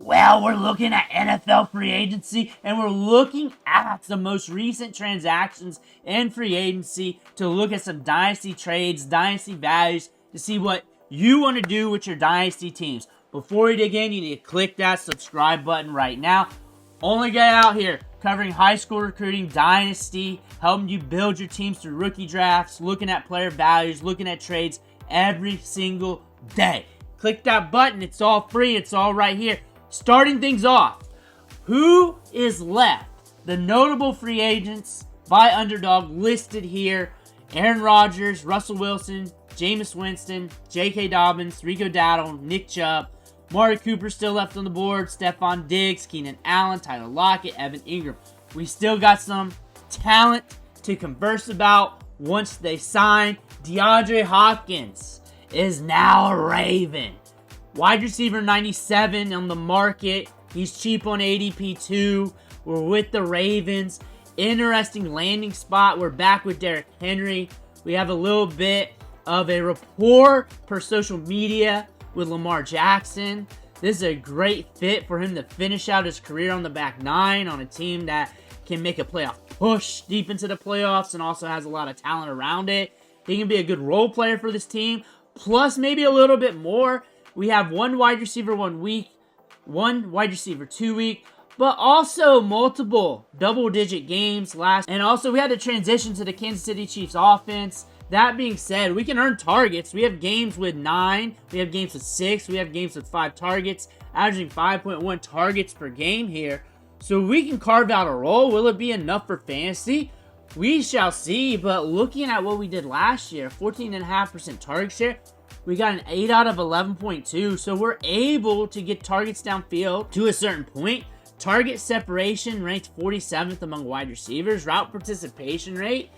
Well, we're looking at NFL free agency, and we're looking at the most recent transactions in free agency to look at some dynasty trades, dynasty values, to see what you want to do with your dynasty teams. Before we dig in, you need to click that subscribe button right now. Only guy out here covering high school recruiting, dynasty, helping you build your teams through rookie drafts, looking at player values, looking at trades every single day. Click that button. It's all free. It's all right here. Starting things off, who is left? The notable free agents by Underdog listed here: Aaron Rodgers, Russell Wilson, Jameis Winston, J.K. Dobbins, Rico Dowdle, Nick Chubb, Mari Cooper still left on the board, Stephon Diggs, Keenan Allen, Tyler Lockett, Evan Ingram. We still got some talent to converse about once they sign. Deandre Hopkins is now a Raven. Wide receiver 97 on the market. He's cheap on ADP too. We're with the Ravens. Interesting landing spot. We're back with Derrick Henry. We have a little bit of a rapport per social media with Lamar Jackson. This is a great fit for him to finish out his career on the back nine on a team that can make a playoff push deep into the playoffs and also has a lot of talent around it. He can be a good role player for this team, plus maybe a little bit more. We have one wide receiver 1 week, one wide receiver 2 week, but also multiple double-digit games last. And also we had to transition to the Kansas City Chiefs offense. That being said, we can earn targets. We have games with 9, we have games with 6, we have games with 5 targets, averaging 5.1 targets per game here. So we can carve out a role. Will it be enough for fantasy? We shall see, but looking at what we did last year, 14.5% target share, we got an 8 out of 11.2, so we're able to get targets downfield to a certain point. Target separation ranked 47th among wide receivers. Route participation rate,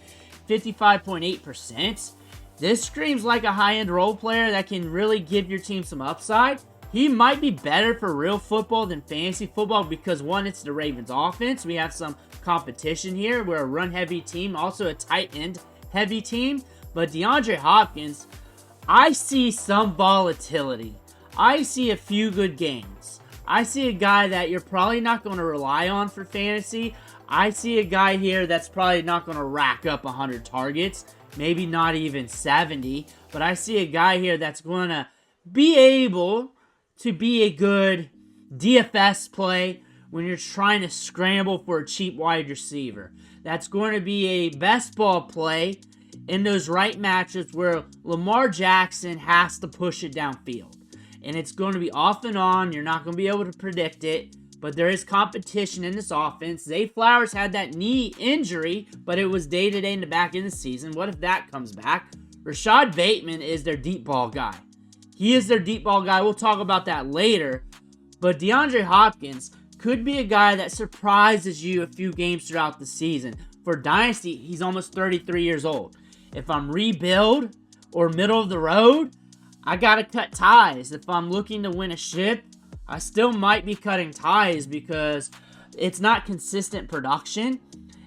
55.8%. This screams like a high-end role player that can really give your team some upside. He might be better for real football than fantasy football because, one, it's the Ravens offense. We have some competition here. We're a run-heavy team, also a tight end-heavy team. But DeAndre Hopkins, I see some volatility. I see a few good games. I see a guy that you're probably not going to rely on for fantasy. I see a guy here that's probably not going to rack up 100 targets, maybe not even 70. But I see a guy here that's going to be able to be a good DFS play when you're trying to scramble for a cheap wide receiver. That's going to be a best ball play in those right matchups where Lamar Jackson has to push it downfield. And it's going to be off and on. You're not going to be able to predict it. But there is competition in this offense. Zay Flowers had that knee injury, but it was day-to-day in the back end of the season. What if that comes back? Rashod Bateman is their deep ball guy. He is their deep ball guy. We'll talk about that later. But DeAndre Hopkins could be a guy that surprises you a few games throughout the season. For Dynasty, he's almost 33 years old. If I'm rebuild or middle of the road, I got to cut ties. If I'm looking to win a ship, I still might be cutting ties because it's not consistent production.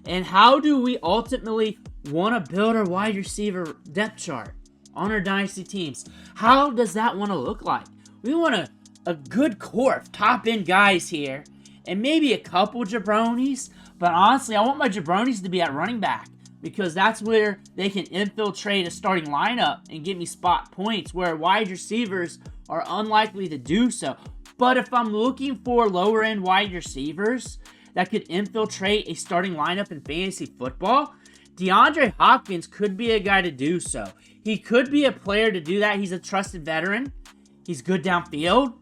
And how do we ultimately want to build our wide receiver depth chart on our dynasty teams? How does that want to look like? We want a good core of top-end guys here and maybe a couple jabronis. But honestly, I want my jabronis to be at running back, because that's where they can infiltrate a starting lineup and get me spot points, where wide receivers are unlikely to do so. But if I'm looking for lower-end wide receivers that could infiltrate a starting lineup in fantasy football, DeAndre Hopkins could be a guy to do so. He could be a player to do that. He's a trusted veteran. He's good downfield.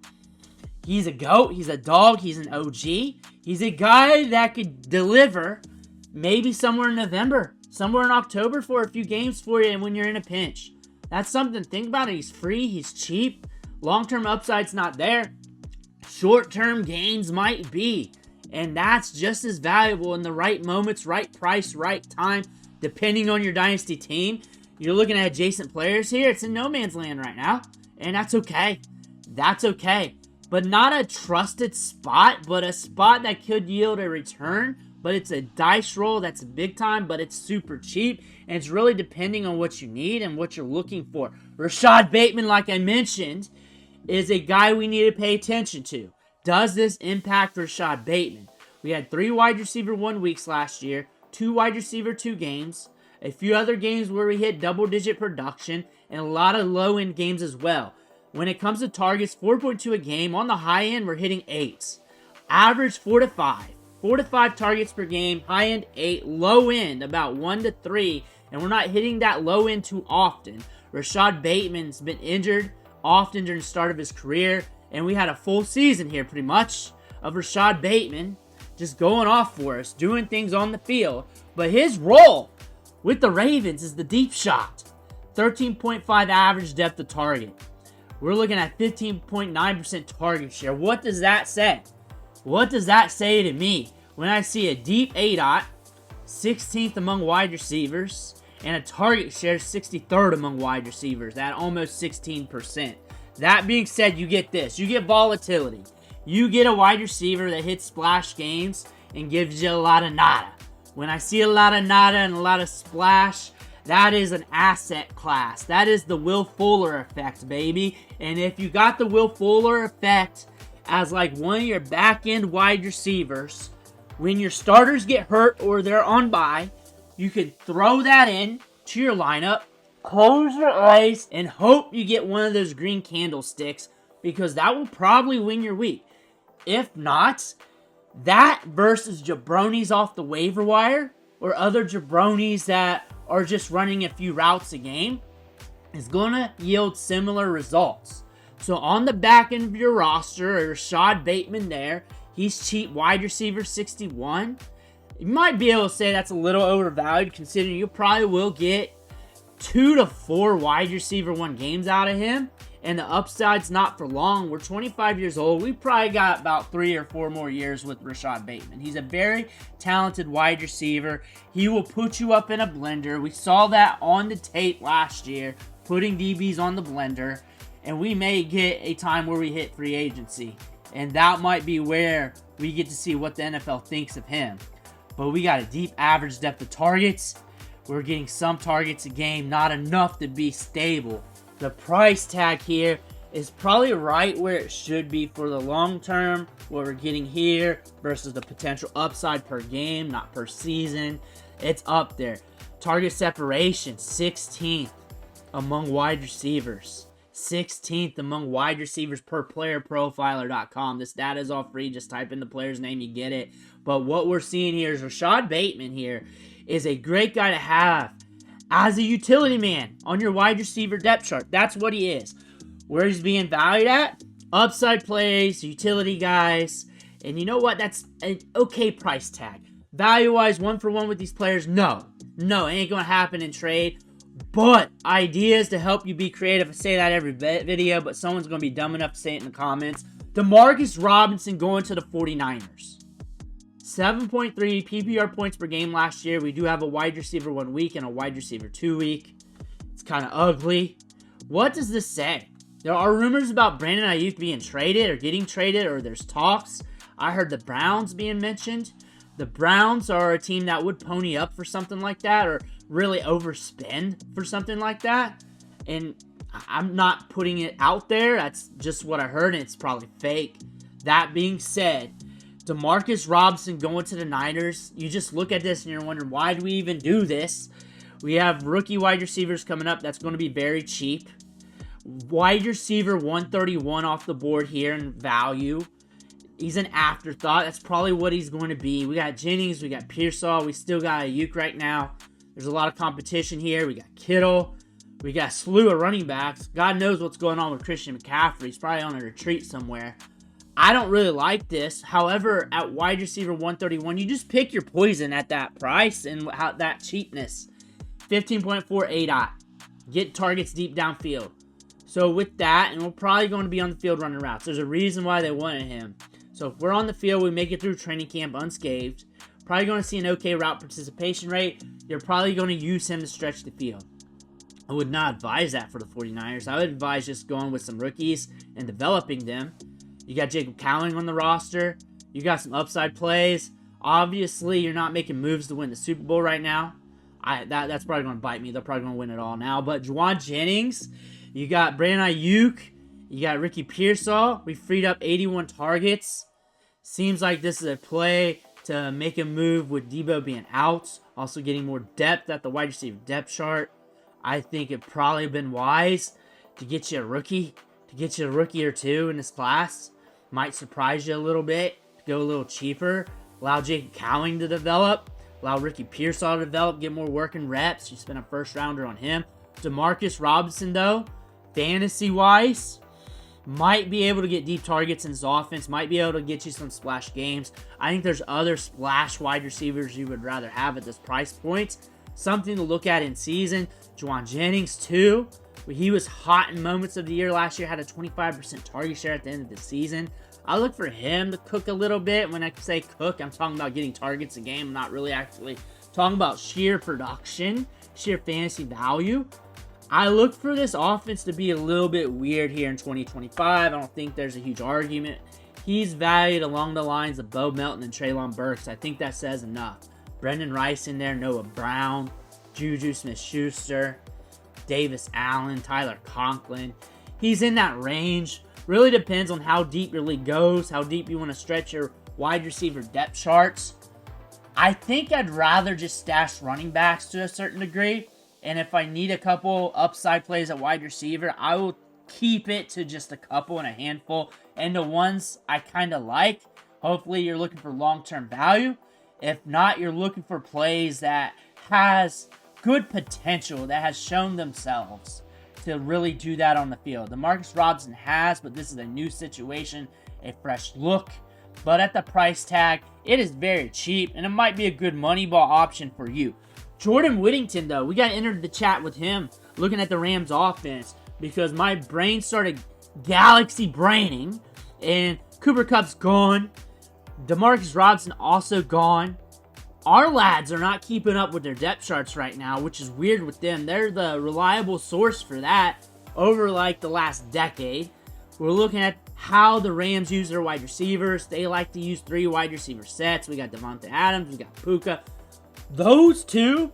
He's a GOAT. He's a dog. He's an OG. He's a guy that could deliver maybe somewhere in November, somewhere in October for a few games for you and when you're in a pinch. That's something to think about. He's free. He's cheap. Long-term upside's not there. Short-term gains might be. And that's just as valuable in the right moments, right price, right time, depending on your dynasty team. You're looking at adjacent players here. It's in no man's land right now. And that's okay. That's okay. But not a trusted spot, but a spot that could yield a return. But it's a dice roll that's big time, but it's super cheap. And it's really depending on what you need and what you're looking for. Rashod Bateman, like I mentioned, is a guy we need to pay attention to. Does this impact Rashod Bateman? We had 3 wide receiver 1 weeks last year, 2 wide receiver 2 games, a few other games where we hit double-digit production, and a lot of low-end games as well. When it comes to targets, 4.2 a game. On the high end, we're hitting 8s. Average 4 to 5. 4 to 5 targets per game. High end 8. Low end about 1 to 3. And we're not hitting that low end too often. Rashod Bateman's been injured often during the start of his career. And we had a full season here pretty much of Rashod Bateman just going off for us, doing things on the field. But his role with the Ravens is the deep shot. 13.5 average depth of target. We're looking at 15.9% target share. What does that say? What does that say to me when I see a deep A-dot, 16th among wide receivers, and a target share 63rd among wide receivers at almost 16%? That being said, you get this. You get volatility. You get a wide receiver that hits splash games and gives you a lot of nada. When I see a lot of nada and a lot of splash, that is an asset class. That is the Will Fuller effect, baby. And if you got the Will Fuller effect as like one of your back-end wide receivers, when your starters get hurt or they're on bye, you can throw that in to your lineup, close your eyes, and hope you get one of those green candlesticks, because that will probably win your week. If not, that versus jabronis off the waiver wire or other jabronis that are just running a few routes a game is going to yield similar results. So on the back end of your roster, Rashod Bateman there, he's cheap, wide receiver 61. You might be able to say that's a little overvalued, considering you probably will get 2 to 4 wide receiver 1 games out of him, and the upside's not for long. We're 25 years old. We probably got about 3 or 4 more years with Rashod Bateman. He's a very talented wide receiver. He will put you up in a blender. We saw that on the tape last year, putting DBs on the blender, and we may get a time where we hit free agency, and that might be where we get to see what the NFL thinks of him. But we got a deep average depth of targets. We're getting some targets a game, not enough to be stable. The price tag here is probably right where it should be for the long term, what we're getting here versus the potential upside per game, not per season. It's up there. Target separation, 16th among wide receivers. 16th among wide receivers per playerprofiler.com. This data is all free. Just type in the player's name, you get it. But what we're seeing here is Rashod Bateman here is a great guy to have as a utility man on your wide receiver depth chart. That's what he is. Where he's being valued at? Upside plays, utility guys. And you know what? That's an okay price tag. Value-wise, 1-for-1 with these players? No. No, it ain't going to happen in trade. But ideas to help you be creative. I say that every video, but someone's going to be dumb enough to say it in the comments. Demarcus Robinson going to the 49ers. 7.3 PPR points per game last year. We do have a wide receiver 1 week and a wide receiver 2 week. It's kind of ugly. What does this say? There are rumors about Brandon Ayuk being traded or getting traded, or there's talks. I heard the Browns being mentioned. The Browns are a team that would pony up for something like that, or really overspend for something like that. And I'm not putting it out there. That's just what I heard, and it's probably fake. That being said, Demarcus Robinson going to the Niners. You just look at this and you're wondering, why do we even do this? We have rookie wide receivers coming up. That's going to be very cheap. Wide receiver 131 off the board here in value. He's an afterthought. That's probably what he's going to be. We got Jennings. We got Pearsall. We still got Ayuk right now. There's a lot of competition here. We got Kittle. We got a slew of running backs. God knows what's going on with Christian McCaffrey. He's probably on a retreat somewhere. I don't really like this. However, at wide receiver 131, you just pick your poison at that price and that cheapness. 15.4 ADOT. Get targets deep downfield. So with that, and we're probably going to be on the field running routes. There's a reason why they wanted him. So if we're on the field, we make it through training camp unscathed. Probably going to see an okay route participation rate. You're probably going to use him to stretch the field. I would not advise that for the 49ers. I would advise just going with some rookies and developing them. You got Jacob Cowling on the roster. You got some upside plays. Obviously, you're not making moves to win the Super Bowl right now. That's probably going to bite me. They're probably going to win it all now. But Juwan Jennings, you got Brandon Ayuk, You got Ricky Pearsall. We freed up 81 targets. Seems like this is a play to make a move with Debo being out. Also getting more depth at the wide receiver depth chart. I think it probably been wise to get you a rookie. To get you a rookie or two in this class. Might surprise you a little bit. Go a little cheaper. Allow Jacob Cowing to develop. Allow Ricky Pearsall to develop. Get more working reps. You spend a first rounder on him. Demarcus Robinson, though, fantasy-wise, might be able to get deep targets in his offense. Might be able to get you some splash games. I think there's other splash wide receivers you would rather have at this price point. Something to look at in season. Juwan Jennings, too. He was hot in moments of the year last year. Had a 25% target share at the end of the season. I look for him to cook a little bit. When I say cook, I'm talking about getting targets a game. I'm not really actually talking about sheer production, sheer fantasy value. I look for this offense to be a little bit weird here in 2025. I don't think there's a huge argument. He's valued along the lines of Bo Melton and Treylon Burks. I think that says enough. Brendan Rice in there, Noah Brown, Juju Smith-Schuster, Davis Allen, Tyler Conklin. He's in that range. Really depends on how deep your league goes, how deep you want to stretch your wide receiver depth charts. I think I'd rather just stash running backs to a certain degree. And if I need a couple upside plays at wide receiver, I will keep it to just a couple and a handful. And the ones I kind of like, hopefully you're looking for long-term value. If not, you're looking for plays that has good potential, that has shown themselves to really do that on the field. Demarcus Robinson has, but this is a new situation, a fresh look. But at the price tag, it is very cheap, and it might be a good money ball option for you. Jordan Whittington, though, we got to enter the chat with him, looking at the Rams offense, because my brain started galaxy braining, and Cooper Kupp's gone. Demarcus Robinson also gone. Our lads are not keeping up with their depth charts right now, which is weird with them. They're the reliable source for that over like the last decade. We're looking at how the Rams use their wide receivers. They like to use 3 wide receiver sets. We got Devontae Adams, we got Puka. Those two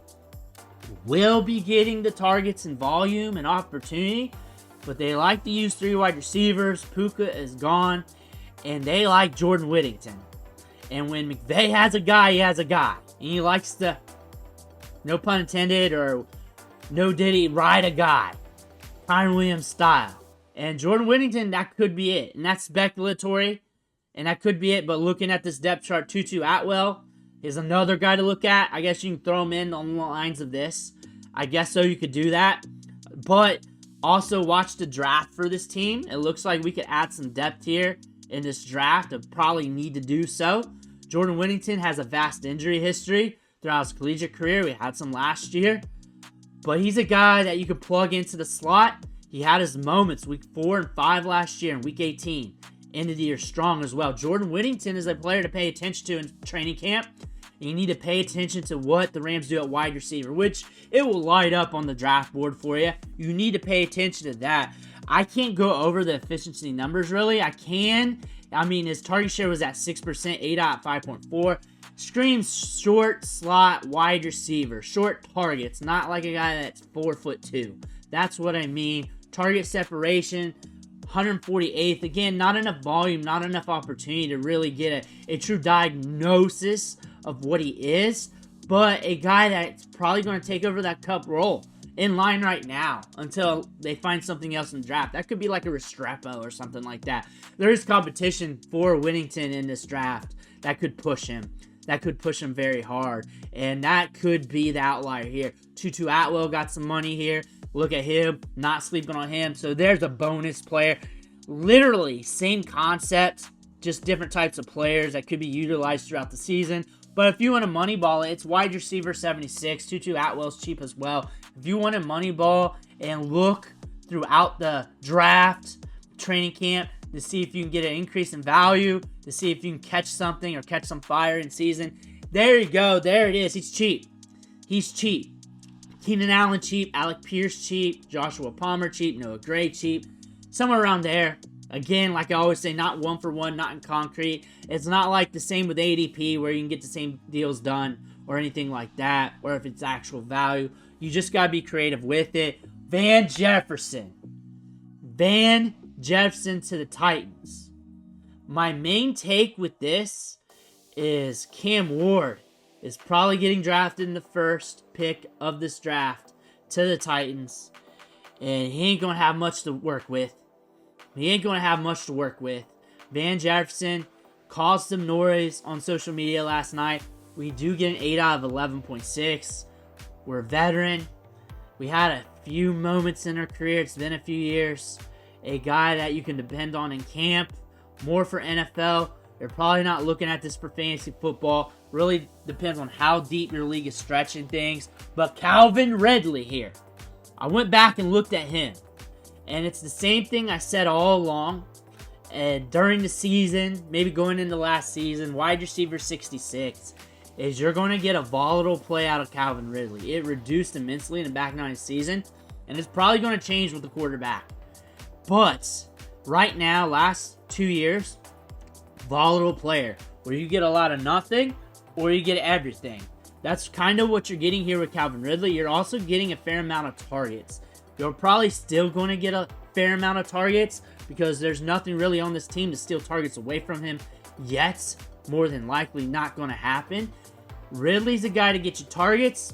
will be getting the targets and volume and opportunity, but they like to use 3 wide receivers. Puka is gone, and they like Jordan Whittington. And when McVay has a guy, he has a guy. And he likes to, no pun intended, or no diddy, ride a guy. Kyron Williams style. And Jordan Whittington, that could be it. And that's speculatory. And that could be it. But looking at this depth chart, Tutu Atwell is another guy to look at. I guess you can throw him in on the lines of this. I guess so, you could do that. But also watch the draft for this team. It looks like we could add some depth here in this draft. I'll probably need to do so. Jordan Whittington has a vast injury history throughout his collegiate career. We had some last year. But he's a guy that you could plug into the slot. He had his moments week 4 and 5 last year and week 18. Ended the year strong as well. Jordan Whittington is a player to pay attention to in training camp. You need to pay attention to what the Rams do at wide receiver, which it will light up on the draft board for you. You need to pay attention to that. I can't go over the efficiency numbers really. I can. I mean, his target share was at 6%, 8 out 5.4. Screams short slot wide receiver. Short targets, not like a guy that's 4'2". That's what I mean. Target separation, 148th. Again, not enough volume, not enough opportunity to really get a true diagnosis of what he is. But a guy that's probably going to take over that Kupp role in line right now until they find something else in the draft. That could be like a Restrepo or something like that. There is competition for Whittington in this draft that could push him. That could push him very hard. And that could be the outlier here. Tutu Atwell got some money here. Look at him. Not sleeping on him. So there's a bonus player. Literally same concept. Just different types of players that could be utilized throughout the season. But if you want to money ball it, it's wide receiver 76. Tutu Atwell's cheap as well. If you want to money ball and look throughout the draft, training camp, to see if you can get an increase in value, to see if you can catch something or catch some fire in season, there you go. There it is. He's cheap. He's cheap. Keenan Allen cheap. Alec Pierce cheap. Joshua Palmer cheap. Noah Gray cheap. Somewhere around there. Again, like I always say, not one for one, not in concrete. It's not like the same with ADP where you can get the same deals done or anything like that, or if it's actual value. You just got to be creative with it. Van Jefferson. Van Jefferson to the Titans. My main take with this is Cam Ward is probably getting drafted in the first pick of this draft to the Titans. And he ain't going to have much to work with. Van Jefferson caused some noise on social media last night. We do get an 8 out of 11.6. We're a veteran. We had a few moments in our career. It's been a few years. A guy that you can depend on in camp. More for NFL. You're probably not looking at this for fantasy football. Really depends on how deep your league is stretching things. But Calvin Ridley here. I went back and looked at him. And it's the same thing I said all along. And during the season, maybe going into last season, wide receiver 66, is you're going to get a volatile play out of Calvin Ridley. It reduced immensely in the back nine season. And it's probably going to change with the quarterback. But right now, last 2 years, volatile player. Where you get a lot of nothing or you get everything. That's kind of what you're getting here with Calvin Ridley. You're also getting a fair amount of targets. You're probably still going to get a fair amount of targets because there's nothing really on this team to steal targets away from him yet. More than likely not going to happen. Ridley's a guy to get you targets,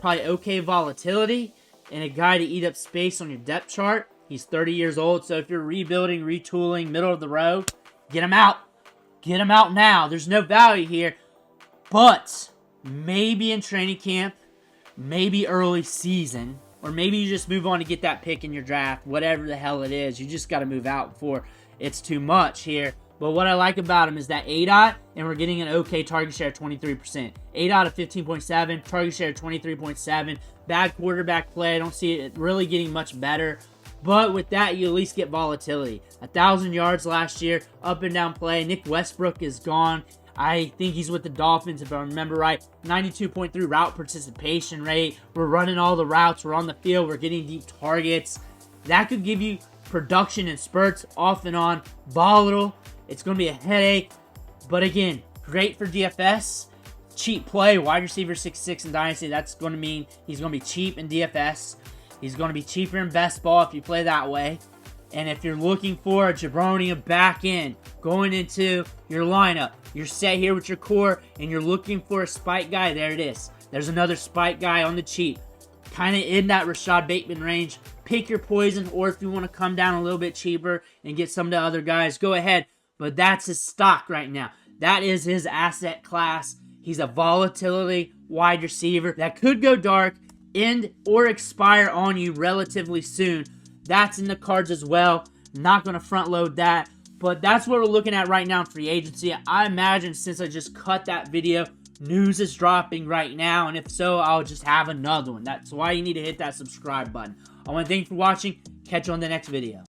probably okay volatility, and a guy to eat up space on your depth chart. He's 30 years old, so if you're rebuilding, retooling, middle of the road, get him out. Get him out now. There's no value here. But maybe in training camp, maybe early season, or maybe you just move on to get that pick in your draft, whatever the hell it is. You just got to move out before it's too much here. But what I like about him is that ADOT, and we're getting an okay target share of 23%. ADOT of 15.7, target share of 23.7. Bad quarterback play. I don't see it really getting much better. But with that, you at least get volatility. 1,000 yards last year, up and down play. Nick Westbrook is gone. I think he's with the Dolphins, if I remember right. 92.3 route participation rate. We're running all the routes. We're on the field. We're getting deep targets. That could give you production in spurts, off and on. Volatile. It's going to be a headache. But again, great for DFS. Cheap play. Wide receiver 6'6" in Dynasty. That's going to mean he's going to be cheap in DFS. He's going to be cheaper in best ball if you play that way. And if you're looking for a jabroni back end going into your lineup, you're set here with your core and you're looking for a spike guy, there it is. There's another spike guy on the cheap. Kind of in that Rashod Bateman range. Pick your poison, or if you want to come down a little bit cheaper and get some of the other guys, go ahead. But that's his stock right now. That is his asset class. He's a volatility wide receiver that could go dark, end or expire on you relatively soon. That's in the cards as well. Not going to front load that. But that's what we're looking at right now in free agency. I imagine since I just cut that video, news is dropping right now. And if so, I'll just have another one. That's why you need to hit that subscribe button. I want to thank you for watching. Catch you on the next video.